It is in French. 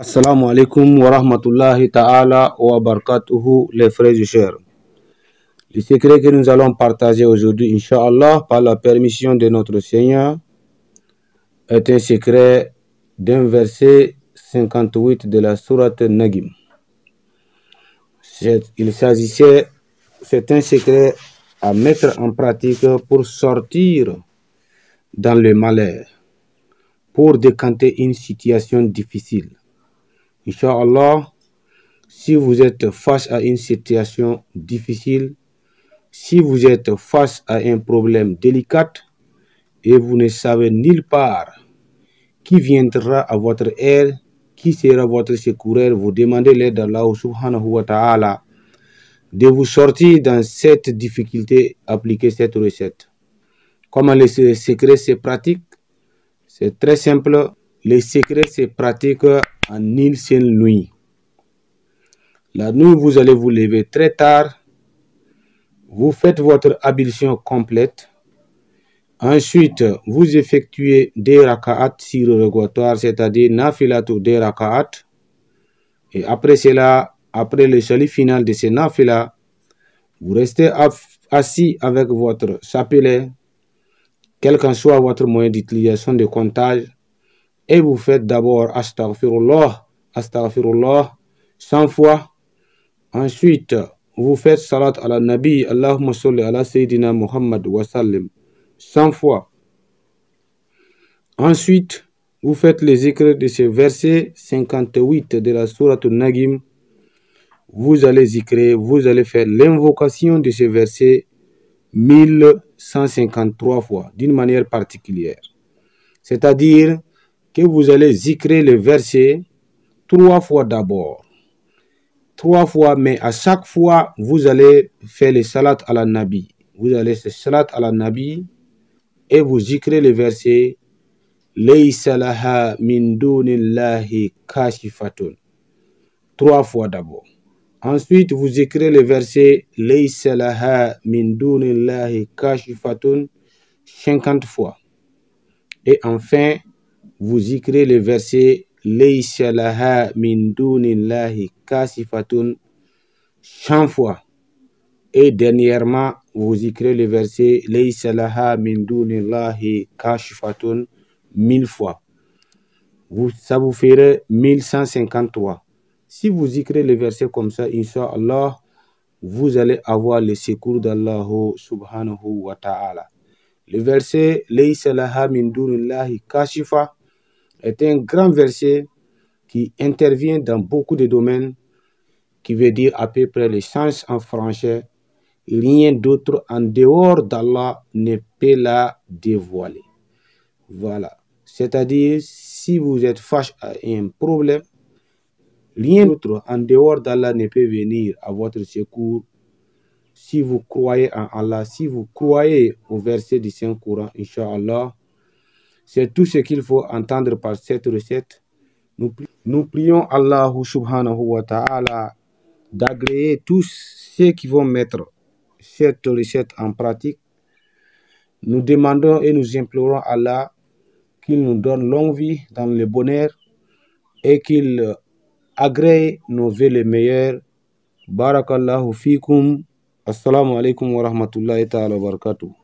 Assalamu alaikum wa rahmatullahi ta'ala wa barakatuhu, les frères et sœurs. Le secret que nous allons partager aujourd'hui, Inch'Allah, par la permission de notre Seigneur, est un secret d'un verset 58 de la sourate Nagim. C'est un secret à mettre en pratique pour sortir dans le malheur, pour décanter une situation difficile. Inch'Allah, si vous êtes face à une situation difficile, si vous êtes face à un problème délicat et vous ne savez nulle part qui viendra à votre aide, qui sera votre secoureur, vous demandez l'aide d'Allah subhanahu wa ta'ala de vous sortir dans cette difficulté, appliquez cette recette. Comment le secret se pratique? C'est très simple. Le secret se pratique en une seule nuit. La nuit, vous allez vous lever très tard. Vous faites votre ablution complète. Ensuite, vous effectuez des raka'at surérogatoires, c'est-à-dire nafilatu des raka'at. Et après cela, après le salut final de ces nafila, vous restez assis avec votre chapelet, quel qu'en soit votre moyen d'utilisation de comptage, et vous faites d'abord astaghfirullah, astaghfirullah 100 fois. Ensuite, vous faites salat ala nabi, Allahumma salli ala sayyidina Muhammad wa sallim 100 fois. Ensuite, vous faites les écrits de ce verset 58 de la sourate Nagim. Vous allez écrire, vous allez faire l'invocation de ce verset 1153 fois, d'une manière particulière. C'est-à-dire que vous allez écrire le verset 3 fois d'abord. 3 fois, mais à chaque fois, vous allez faire le salat à la nabi. Vous allez faire salat à la nabi et vous écrivez le verset Laysa laha min dunillahi kashifatun. 3 fois d'abord. Ensuite, vous écrivez le verset Laysa laha min dunillahi kashifatun 50 fois. Et enfin, vous écrivez le verset Laysa laha min dunillahi kasifatun 100 fois. Et dernièrement, vous écrivez le verset Laysa laha min dunillahi kashifatun 1000 fois. Ça vous ferait 1153. Si vous écrivez le verset comme ça, Inch'Allah, vous allez avoir le secours d'Allah subhanahu wa ta'ala. Le verset Laysa laha min dunillahi kashifa est un grand verset qui intervient dans beaucoup de domaines, qui veut dire à peu près le sens en français, rien d'autre en dehors d'Allah ne peut la dévoiler. Voilà. C'est-à-dire, si vous êtes face à un problème, rien d'autre en dehors d'Allah ne peut venir à votre secours. Si vous croyez en Allah, si vous croyez au verset du Saint-Coran, Inch'Allah, c'est tout ce qu'il faut entendre par cette recette. Nous prions Allah subhanahu wa ta'ala d'agréer tous ceux qui vont mettre cette recette en pratique. Nous demandons et nous implorons Allah qu'il nous donne longue vie dans le bonheur et qu'il agrée nos vœux les meilleurs. Barakallahu fikum. Assalamu alaikum wa rahmatullahi ta'ala wa barakatuh.